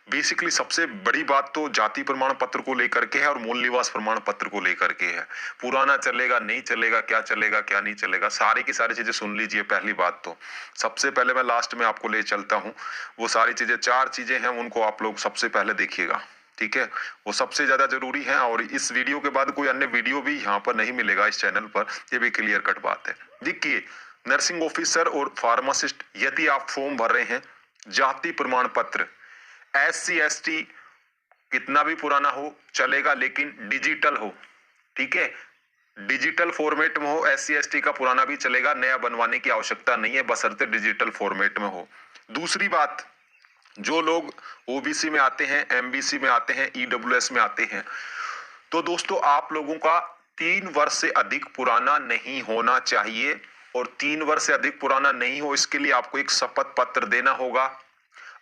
Basically सबसे बड़ी बात तो जाति प्रमाण पत्र को लेकर के है और मूल निवास प्रमाण पत्र को लेकर के है। पुराना चलेगा नहीं चलेगा, क्या नहीं चलेगा, सारी की सारी चीजें सुन लीजिए। पहली बात तो सबसे पहले मैं लास्ट में आपको ले चलता हूँ, वो सारी चीजें 4 चीजें हैं, उनको आप लोग सबसे पहले देखिएगा, ठीक है। वो सबसे ज्यादा जरूरी है और इस वीडियो के बाद कोई अन्य वीडियो भी यहाँ पर नहीं मिलेगा इस चैनल पर, ये भी क्लियर कट बात है। देखिए, नर्सिंग ऑफिसर और फार्मासिस्ट यदि आप फॉर्म भर रहे हैं, जाति प्रमाण पत्र SC ST कितना भी पुराना हो चलेगा, लेकिन डिजिटल हो, ठीक है। डिजिटल फॉर्मेट में हो, SC ST का पुराना भी चलेगा, नया बनवाने की आवश्यकता नहीं है, बशर्ते डिजिटल फॉर्मेट में हो। दूसरी बात, जो लोग OBC में आते हैं, MBC में आते हैं, EWS में आते हैं, तो दोस्तों आप लोगों का 3 वर्ष से अधिक पुराना नहीं होना चाहिए। और 3 वर्ष से अधिक पुराना नहीं हो, इसके लिए आपको एक शपथ पत्र देना होगा।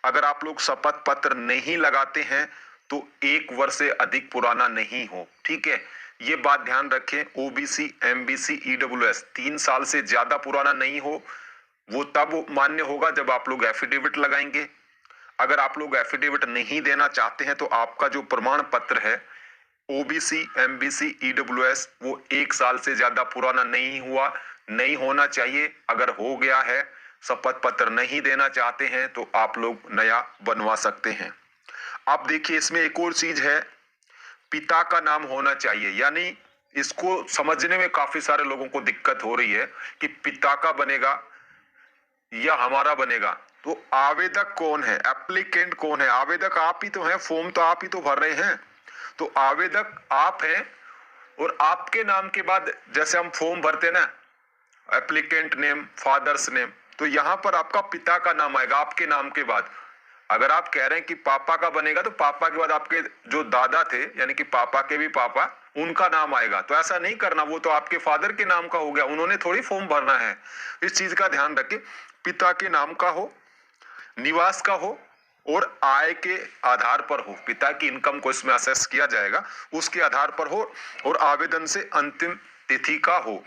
अगर आप लोग शपथ पत्र नहीं लगाते हैं तो 1 वर्ष से अधिक पुराना नहीं हो, ठीक है। ये बात ध्यान रखें। OBC, MBC, EWS 3 साल से ज्यादा पुराना नहीं हो, वो तब मान्य होगा जब आप लोग एफिडेविट लगाएंगे। अगर आप लोग एफिडेविट नहीं देना चाहते हैं तो आपका जो प्रमाण पत्र है OBC, MBC, EWS वो 1 साल से ज्यादा पुराना नहीं होना चाहिए। अगर हो गया है, शपथ पत्र नहीं देना चाहते हैं तो आप लोग नया बनवा सकते हैं। अब देखिए, इसमें एक और चीज है, पिता का नाम होना चाहिए। यानी इसको समझने में काफी सारे लोगों को दिक्कत हो रही है कि पिता का बनेगा या हमारा बनेगा। तो आवेदक कौन है, एप्लीकेंट कौन है? आवेदक आप ही तो हैं, फॉर्म तो आप ही तो भर रहे हैं, तो आवेदक आप हैं। और आपके नाम के बाद जैसे हम फॉर्म भरते ना, एप्लीकेंट नेम, फादर्स नेम, तो यहां पर आपका पिता का नाम आएगा आपके नाम के बाद। अगर आप कह रहे हैं कि पापा का बनेगा तो पापा के बाद आपके जो दादा थे, यानी कि पापा के भी पापा, उनका नाम आएगा। तो ऐसा नहीं करना, वो तो आपके फादर के नाम का हो गया, उन्होंने थोड़ी फॉर्म भरना है। इस चीज का ध्यान रखें, पिता के नाम का हो, निवास का हो और आय के आधार पर हो। पिता की इनकम को इसमें असेस किया जाएगा, उसके आधार पर हो। और आवेदन से अंतिम तिथि का हो।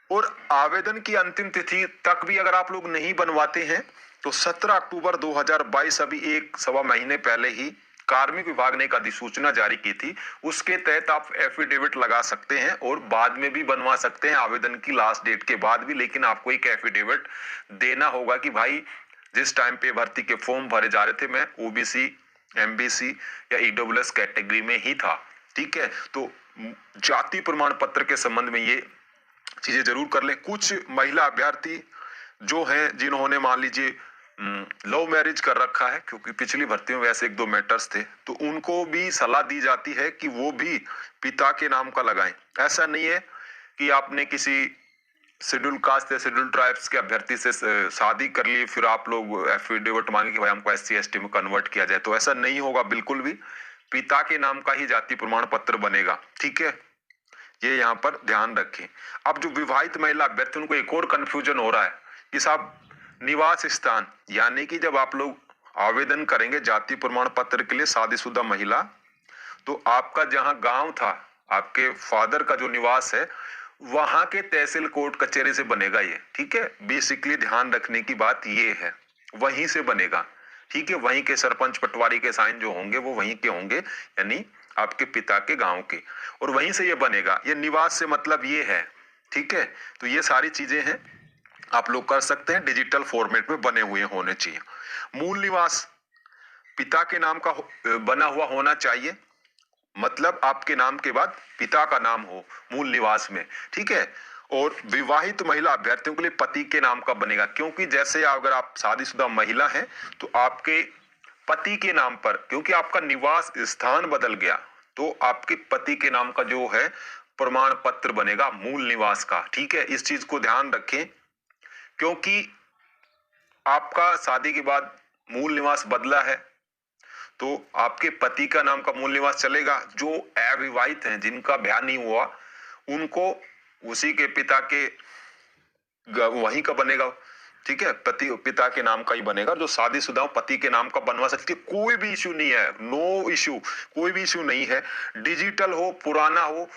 और आवेदन की अंतिम तिथि तक भी अगर आप लोग नहीं बनवाते हैं तो 17 अक्टूबर 2022, अभी 1 सवा महीने पहले ही कार्मिक विभाग ने एक अधिसूचना जारी की थी, उसके तहत आप एफिडेविट लगा सकते हैं और बाद में भी बनवा सकते हैं, आवेदन की लास्ट डेट के बाद भी। लेकिन आपको एक एफिडेविट देना होगा कि भाई जिस टाइम पे भर्ती के फॉर्म भरे जा रहे थे मैं OBC, MBC या EWS कैटेगरी में ही था, ठीक है। तो जाति प्रमाण पत्र के संबंध में ये चीजें जरूर कर लें। कुछ महिला अभ्यर्थी जो हैं, जिन्होंने मान लीजिए लव मैरिज कर रखा है, क्योंकि पिछली भर्ती में वैसे 1-2 मैटर्स थे, तो उनको भी सलाह दी जाती है कि वो भी पिता के नाम का लगाएं। ऐसा नहीं है कि आपने किसी शेड्यूल कास्ट या शेड्यूल ट्राइब्स के अभ्यर्थी से शादी कर ली फिर आप लोग एफिडेविट मांगे कि भाई हमको SC ST में कन्वर्ट किया जाए, तो ऐसा नहीं होगा बिल्कुल भी। पिता के नाम का ही जाति प्रमाण पत्र बनेगा, ठीक है। ये यहाँ पर ध्यान रखें। अब जो विवाहित महिला अभ्यर्थी, उनको एक और कंफ्यूजन हो रहा है कि साहब निवास स्थान, यानी कि जब आप लोग आवेदन करेंगे जाति प्रमाण पत्र के लिए, शादीशुदा महिला, तो आपका जहां गांव था, आपके फादर का जो निवास है, वहां के तहसील कोर्ट कचहरी से बनेगा ये, ठीक है। बेसिकली ध्यान रखने की बात ये है, वहीं से बनेगा, ठीक है। वहीं के सरपंच पटवारी के साइन जो होंगे वो वहीं के होंगे, यानी आपके पिता के गांव के, और वहीं से ये बनेगा। ये निवास से मतलब ये है, ठीक है। तो ये सारी चीजें हैं, आप लोग कर सकते हैं, डिजिटल फॉर्मेट में बने हुए होने चाहिए। मूल निवास पिता के नाम का बना हुआ होना चाहिए, मतलब आपके नाम के बाद पिता का नाम हो मूल निवास में, ठीक है। और विवाहित महिला अभ्यर्थियों के लिए पति के नाम का बनेगा, क्योंकि जैसे अगर आप शादीशुदा महिला हैं तो आपके पति के नाम पर, क्योंकि आपका निवास स्थान बदल गया, तो आपके पति के नाम का जो है प्रमाण पत्र बनेगा मूल निवास का, ठीक है। इस चीज को ध्यान रखें, क्योंकि आपका शादी के बाद मूल निवास बदला है तो आपके पति का नाम का मूल निवास चलेगा। जो अविवाहित हैं, जिनका ब्याह नहीं हुआ, उनको उसी के पिता के वहीं का बनेगा, ठीक है। पिता के नाम का ही बनेगा। जो शादीशुदा पति के नाम का बनवा सकती है, कोई भी इश्यू नहीं है, नो इश्यू, कोई भी इश्यू नहीं है। डिजिटल हो, पुराना हो,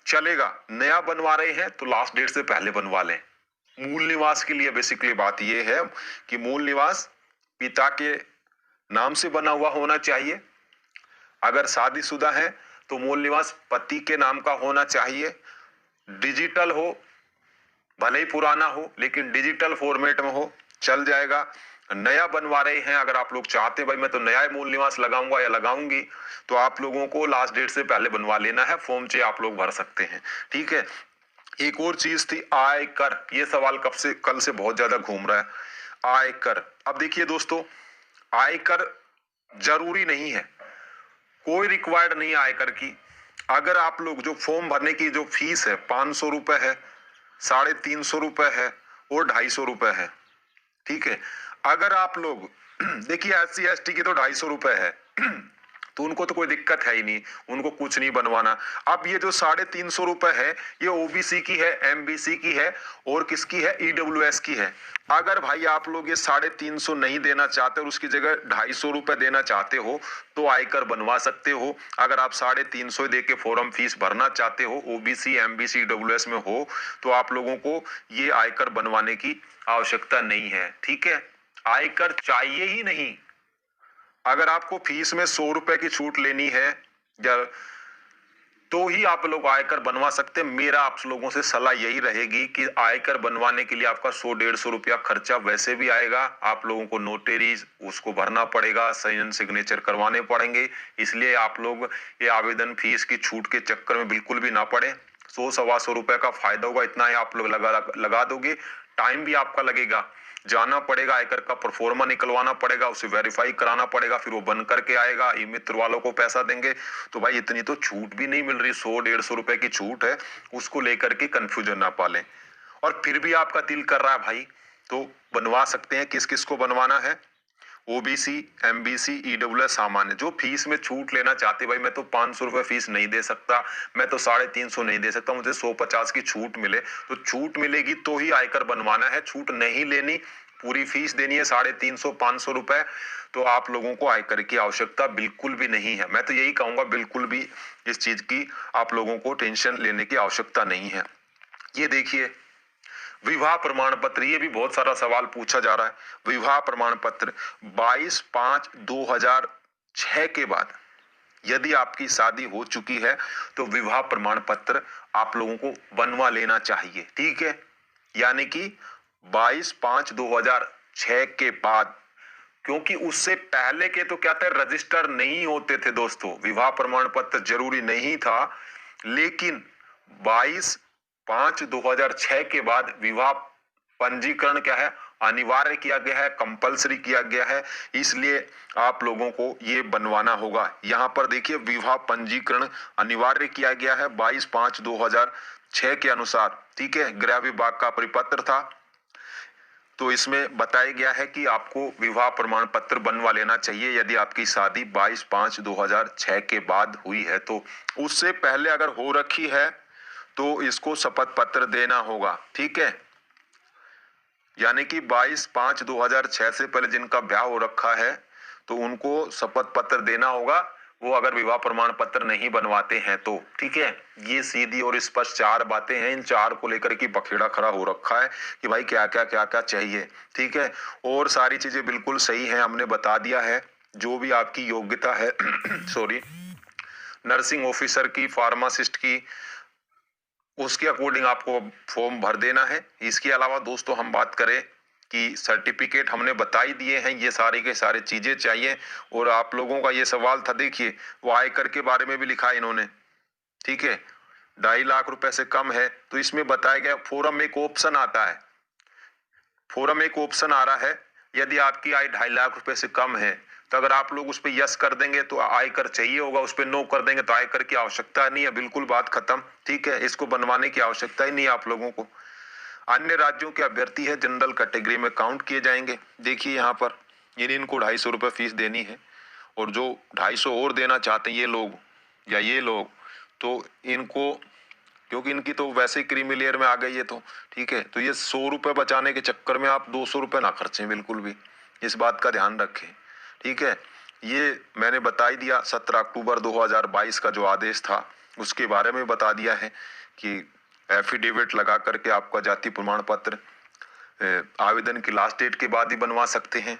चलेगा। नया बनवा रहे हैं तो लास्ट डेट से पहले बनवा लें। मूल निवास के लिए बेसिकली बात यह है कि मूल निवास पिता के नाम से बना हुआ होना चाहिए। अगर शादीशुदा है तो मूल निवास पति के नाम का होना चाहिए। डिजिटल हो, भले ही पुराना हो लेकिन डिजिटल फॉर्मेट में हो, चल जाएगा। नया बनवा रहे हैं, अगर आप लोग चाहते हैं भाई मैं तो नया मूल निवास लगाऊंगा या लगाऊंगी, तो आप लोगों को लास्ट डेट से पहले बनवा लेना है। फॉर्म चाहिए आप लोग भर सकते हैं, ठीक है। एक और चीज थी आयकर, ये सवाल कल से बहुत ज्यादा घूम रहा है। आयकर, अब देखिए दोस्तों, आयकर जरूरी नहीं है, कोई रिक्वायर्ड नहीं है आयकर की। अगर आप लोग जो फॉर्म भरने की जो फीस है 500 रुपए है, 350 रुपए है और 250 रुपए है, ठीक है। अगर आप लोग देखिए SC ST की तो 250 रुपए है तो उनको तो कोई दिक्कत है ही नहीं, उनको कुछ नहीं बनवाना। अब ये जो 350 रुपए है ये OBC की है, MBC की है और किसकी है, EWS की है। अगर भाई आप लोग ये 350 नहीं देना चाहते और उसकी जगह 250 रुपए देना चाहते हो तो आयकर बनवा सकते हो। अगर आप 350 दे के फॉर्म फीस भरना चाहते हो, OBC MBC EWS में हो, तो आप लोगों को ये आयकर बनवाने की आवश्यकता नहीं है, ठीक है। आयकर चाहिए ही नहीं। अगर आपको फीस में 100 रुपए की छूट लेनी है या तो ही आप लोग आयकर बनवा सकते हैं। मेरा आप लोगों से सलाह यही रहेगी कि आयकर बनवाने के लिए आपका 100-150 रुपया खर्चा वैसे भी आएगा। आप लोगों को नोटरीज उसको भरना पड़ेगा, साइन सिग्नेचर करवाने पड़ेंगे। इसलिए आप लोग ये आवेदन फीस की छूट के चक्कर में बिल्कुल भी ना पड़े। 100-125 रुपए का फायदा होगा, इतना ही आप लोग लगा दोगे। टाइम भी आपका लगेगा, जाना पड़ेगा, आयकर का प्रोफोर्मा निकलवाना पड़ेगा, उसे वेरीफाई कराना पड़ेगा, फिर वो बन करके आएगा, ई मित्र वालों को पैसा देंगे। तो भाई इतनी तो छूट भी नहीं मिल रही, 100-150 रुपए की छूट है, उसको लेकर के कंफ्यूजन ना पालें। और फिर भी आपका दिल कर रहा है भाई तो बनवा सकते हैं। किस किस को बनवाना है, OBC MBC EWS सामान्य। जो फीस में छूट लेना चाहते भाई मैं तो 500 रुपए फीस नहीं दे सकता, मैं तो 350 नहीं दे सकता, मुझे 150 की छूट मिले, तो छूट मिलेगी तो ही आयकर बनवाना है। छूट नहीं लेनी, पूरी फीस देनी है 350-500 रुपए, तो आप लोगों को आयकर की आवश्यकता बिल्कुल भी नहीं है। मैं तो यही कहूंगा बिल्कुल भी इस चीज की आप लोगों को टेंशन लेने की आवश्यकता नहीं है। ये देखिए विवाह प्रमाण पत्र, ये भी बहुत सारा सवाल पूछा जा रहा है। विवाह प्रमाण पत्र 22/5/2006 के बाद यदि आपकी शादी हो चुकी है तो विवाह प्रमाण पत्र आप लोगों को बनवा लेना चाहिए, ठीक है। यानी कि 22/5/2006 के बाद, क्योंकि उससे पहले के तो क्या था, रजिस्टर नहीं होते थे दोस्तों, विवाह प्रमाण पत्र जरूरी नहीं था। लेकिन 22/5/2006 के बाद विवाह पंजीकरण क्या है, अनिवार्य किया गया है, कंपलसरी किया गया है। इसलिए आप लोगों को ये बनवाना होगा। यहाँ पर देखिए विवाह पंजीकरण अनिवार्य किया गया है 22/5/2006 के अनुसार, ठीक है। गृह विभाग का परिपत्र था, तो इसमें बताया गया है कि आपको विवाह प्रमाण पत्र बनवा लेना चाहिए यदि आपकी शादी 22/5/2006 के बाद हुई है। तो उससे पहले अगर हो रखी है तो इसको शपथ पत्र देना होगा, ठीक है। यानी कि 22/5/2006 से पहले जिनका ब्याह हो रखा है तो उनको शपथ पत्र देना होगा, वो अगर विवाह प्रमाण पत्र नहीं बनवाते हैं तो, ठीक है। ये सीधी और स्पष्ट 4 बातें हैं, इन 4 को लेकर के बखेड़ा खड़ा हो रखा है कि भाई क्या क्या चाहिए, ठीक है। और सारी चीजें बिल्कुल सही है, हमने बता दिया है। जो भी आपकी योग्यता है सॉरी, नर्सिंग ऑफिसर की, फार्मासिस्ट की, उसके अकॉर्डिंग आपको फॉर्म भर देना है। इसके अलावा दोस्तों हम बात करें कि सर्टिफिकेट हमने बता ही दिए हैं, ये सारी के सारी चीजें चाहिए। और आप लोगों का ये सवाल था, देखिए वो आयकर के बारे में भी लिखा है इन्होंने, ठीक है। 2.5 लाख रुपए से कम है तो इसमें बताया गया फॉर्म एक ऑप्शन आता है, फॉर्म एक ऑप्शन आ रहा है, यदि आपकी आय 2.5 लाख रुपए से कम है तो अगर आप लोग उस पर यस कर देंगे तो आयकर चाहिए होगा, उस पर नो कर देंगे तो आयकर की आवश्यकता नहीं है, बिल्कुल बात खत्म, ठीक है। इसको बनवाने की आवश्यकता ही नहीं है आप लोगों को। अन्य राज्यों के अभ्यर्थी है जनरल कैटेगरी में काउंट किए जाएंगे। देखिए यहाँ पर इनको 250 रुपये फीस देनी है, और जो 250 और देना चाहते हैं ये लोग या ये लोग, तो इनको, क्योंकि इनकी तो वैसे ही क्रीमी लेयर में आ गई है, तो ठीक है। तो ये 100 रुपये बचाने के चक्कर में आप 200 रुपये ना खर्चें, बिल्कुल भी इस बात का ध्यान रखें, ठीक है। ये मैंने बता ही दिया, 17 अक्टूबर 2022 का जो आदेश था उसके बारे में बता दिया है कि एफिडेविट लगा करके आपका जाति प्रमाण पत्र आवेदन की लास्ट डेट के बाद ही बनवा सकते हैं।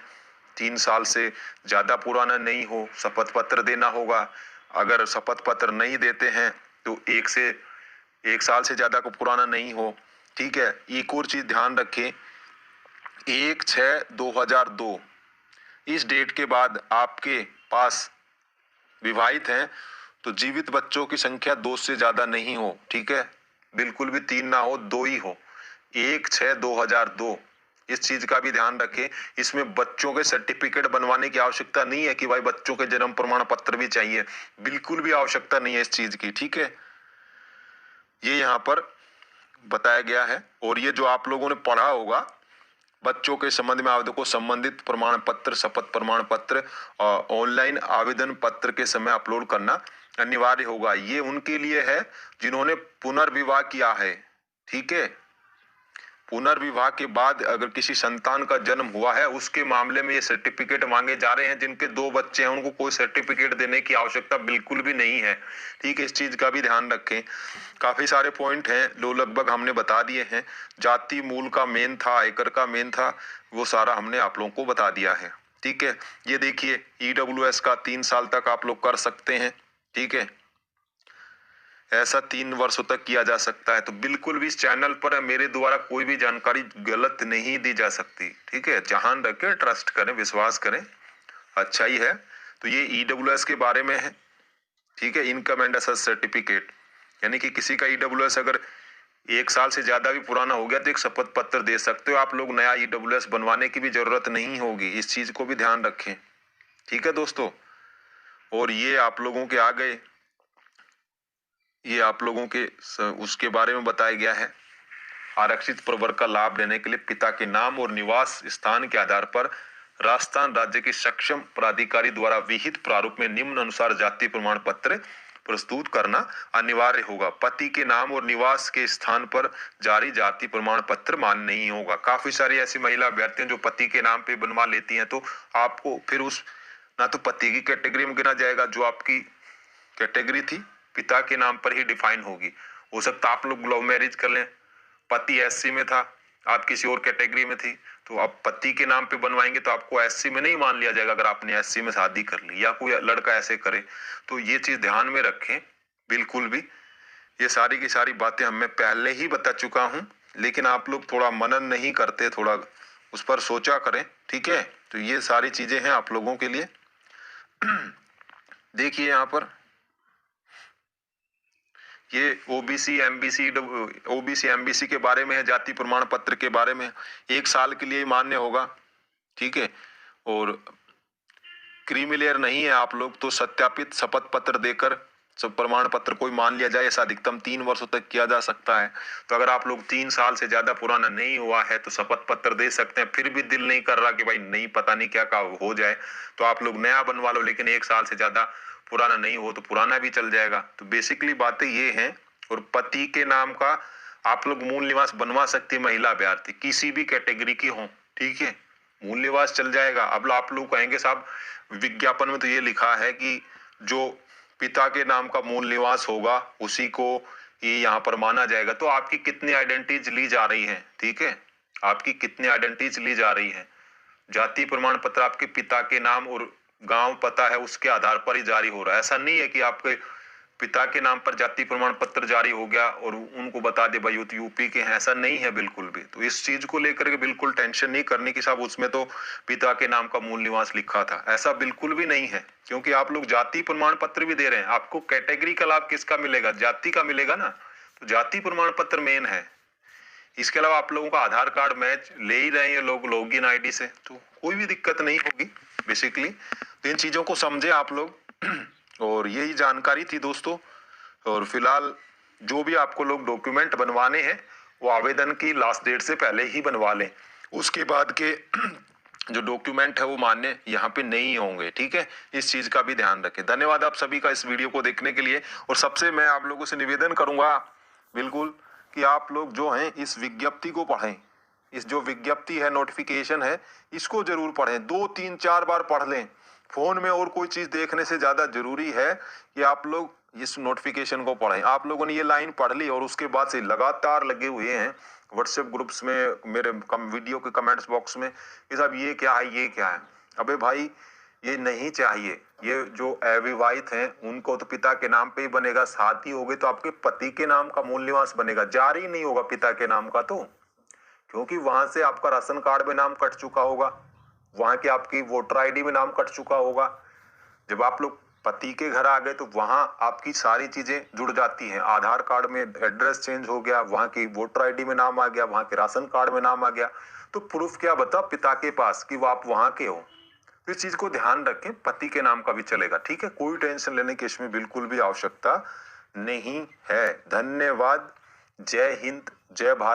3 साल से ज्यादा पुराना नहीं हो, शपथ पत्र देना होगा। अगर शपथ पत्र नहीं देते हैं तो 1 साल से ज्यादा को पुराना नहीं हो। ठीक है, एक और चीज ध्यान रखें, 1/6/2002 इस डेट के बाद आपके पास विवाहित हैं तो जीवित बच्चों की संख्या 2 से ज्यादा नहीं हो। ठीक है, बिल्कुल भी 3 ना हो, 2 ही हो। 1/6/2002 इस चीज का भी ध्यान रखें। इसमें बच्चों के सर्टिफिकेट बनवाने की आवश्यकता नहीं है कि भाई बच्चों के जन्म प्रमाण पत्र भी चाहिए, बिल्कुल भी आवश्यकता नहीं है इस चीज की। ठीक है, ये यहाँ पर बताया गया है। और ये जो आप लोगों ने पढ़ा होगा बच्चों के संबंध में आवेदन को संबंधित प्रमाण पत्र, शपथ प्रमाण पत्र और ऑनलाइन आवेदन पत्र के समय अपलोड करना अनिवार्य होगा। ये उनके लिए है जिन्होंने पुनर्विवाह किया है। ठीक है, पुनर्विवाह के बाद अगर किसी संतान का जन्म हुआ है उसके मामले में ये सर्टिफिकेट मांगे जा रहे हैं। जिनके 2 बच्चे हैं उनको कोई सर्टिफिकेट देने की आवश्यकता बिल्कुल भी नहीं है। ठीक है, इस चीज का भी ध्यान रखें। काफी सारे पॉइंट हैं जो लगभग हमने बता दिए हैं। जाति मूल का मेन था, आयकर का मेन था, वो सारा हमने आप लोगों को बता दिया है। ठीक है, ये देखिए EWS का 3 साल तक आप लोग कर सकते हैं। ठीक है, ऐसा 3 वर्षों तक किया जा सकता है। तो बिल्कुल भी इस चैनल पर मेरे द्वारा कोई भी जानकारी गलत नहीं दी जा सकती। ठीक है, ध्यान रखें, ट्रस्ट करें, विश्वास करें, अच्छा ही है। तो ये EWS के बारे में है। ठीक है, इनकम एंड असेट सर्टिफिकेट, यानी कि किसी का EWS अगर 1 साल से ज्यादा भी पुराना हो गया तो एक शपथ पत्र दे सकते हो आप लोग। नया EWS बनवाने की भी जरूरत नहीं होगी, इस चीज को भी ध्यान रखें। ठीक है दोस्तों, और ये आप लोगों के आ गए, ये आप लोगों के उसके बारे में बताया गया है। आरक्षित प्रवर्ग का लाभ लेने के लिए पिता के नाम और निवास स्थान के आधार पर राजस्थान राज्य के सक्षम प्राधिकारी द्वारा विहित प्रारूप में निम्न अनुसार जाति प्रमाण पत्र प्रस्तुत करना अनिवार्य होगा। पति के नाम और निवास के स्थान पर जारी जाति प्रमाण पत्र मान्य नहीं होगा। काफी सारी ऐसी महिला अभ्यर्थियां जो पति के नाम पे बनवा लेती हैं तो आपको फिर उस ना तो पति की कैटेगरी में गिना जाएगा, जो आपकी कैटेगरी थी पिता के नाम पर ही डिफाइन होगी। हो सकता आप लोग लव मैरिज कर लें, पति SC में था, आप किसी और कैटेगरी में थी, तो आप पति के नाम पे बनवाएंगे तो आपको SC में नहीं मान लिया जाएगा अगर आपने SC में शादी कर ली या कोई लड़का ऐसे करे। तो ये चीज ध्यान में रखें बिल्कुल भी। ये सारी की सारी बातें मैं पहले ही बता चुका हूं, लेकिन आप लोग थोड़ा मनन नहीं करते, थोड़ा उस पर सोचा करें। ठीक है, तो ये सारी चीजें हैं आप लोगों के लिए। देखिए यहाँ पर ये ओबीसी एमबीसी के बारे में है, जाति प्रमाण पत्र के बारे में 1 साल के लिए मान्य होगा। ठीक है, और क्रीमिलेयर नहीं है आप लोग तो सत्यापित शपथ पत्र देकर सब प्रमाण पत्र कोई मान लिया जाए। ऐसा अधिकतम 3 वर्षों तक किया जा सकता है। तो अगर आप लोग 3 साल से ज्यादा पुराना नहीं हुआ है तो शपथ पत्र दे सकते हैं। फिर भी दिल नहीं कर रहा कि भाई नहीं, पता नहीं क्या का हो जाए, तो आप लोग नया बनवा लो। लेकिन 1 साल से ज्यादा पुराना नहीं हो तो पुराना भी चल जाएगा। तो बेसिकली बातें ये हैं। और पति के नाम का आप लोग मूल निवास बनवा सकती है महिला अभ्यर्थी, किसी भी कैटेगरी की हो। ठीक है, मूल निवास चल जाएगा। अब आप लोग कहेंगे साहब विज्ञापन में तो ये लिखा है कि जो पिता के नाम का मूल निवास होगा उसी को ये यहाँ पर माना जाएगा। तो आपकी कितनी आइडेंटिटीज ली जा रही है? ठीक है, आपकी कितनी आइडेंटिटीज ली जा रही है? जाति प्रमाण पत्र आपके पिता के नाम और गांव पता है उसके आधार पर ही जारी हो रहा है। ऐसा नहीं है कि आपके पिता के नाम पर जाति प्रमाण पत्र जारी हो गया और उनको बता दे भाई यूपी के हैं, ऐसा नहीं है बिल्कुल भी। तो इस चीज को लेकर के बिल्कुल टेंशन नहीं करनी कि साहब उसमें तो पिता के नाम का मूल निवास लिखा था, ऐसा बिल्कुल भी नहीं है। क्योंकि आप लोग जाति प्रमाण पत्र भी दे रहे हैं, आपको कैटेगरी का लाभ किसका मिलेगा? जाति का मिलेगा ना। तो जाति प्रमाण पत्र मेन है। इसके अलावा आप लोगों का आधार कार्ड मैच ले ही रहे हैं लोग लॉगिन आईडी से, तो कोई भी दिक्कत नहीं होगी बेसिकली। तो इन चीजों को समझे आप लोग। और यही जानकारी थी दोस्तों। और फिलहाल जो भी आपको लोग डॉक्यूमेंट बनवाने हैं वो आवेदन की लास्ट डेट से पहले ही बनवा लें। उसके बाद के जो डॉक्यूमेंट है वो मान्य यहाँ पे नहीं होंगे। ठीक है, इस चीज का भी ध्यान रखें। धन्यवाद आप सभी का इस वीडियो को देखने के लिए। और सबसे मैं आप लोगों से निवेदन करूंगा बिल्कुल कि आप लोग जो हैं इस विज्ञप्ति को पढ़ें। इस जो विज्ञप्ति है, नोटिफिकेशन है, इसको जरूर पढ़ें। 2 3 4 बार पढ़ लें। फोन में और कोई चीज देखने से ज्यादा जरूरी है कि आप लोग इस नोटिफिकेशन को पढ़ें। आप लोगों ने ये लाइन पढ़ ली और उसके बाद से लगातार लगे हुए हैं व्हाट्सएप ग्रुप्स में, मेरे वीडियो के कमेंट्स बॉक्स में कि साहब ये क्या है, ये क्या है। अबे भाई ये नहीं चाहिए। ये जो अविवाहित हैं उनको तो पिता के नाम पे ही बनेगा, शादी हो गई तो आपके पति के नाम का मूल निवास बनेगा, जारी नहीं होगा पिता के नाम का, तो क्योंकि वहां से आपका राशन कार्ड में नाम कट चुका होगा, वहां की आपकी वोटर आईडी में नाम कट चुका होगा। जब आप लोग पति के घर आ गए तो वहां आपकी सारी चीजें जुड़ जाती हैं, आधार कार्ड में एड्रेस चेंज हो गया, वहां की वोटर आईडी में नाम आ गया, वहां के राशन कार्ड में नाम आ गया, तो प्रूफ क्या बता पिता के पास कि वो आप वहां के हो। तो इस चीज को ध्यान रखें, पति के नाम का भी चलेगा, ठीक है, कोई टेंशन लेने की इसमें बिल्कुल भी आवश्यकता नहीं है। धन्यवाद। जय हिंद, जय भारत।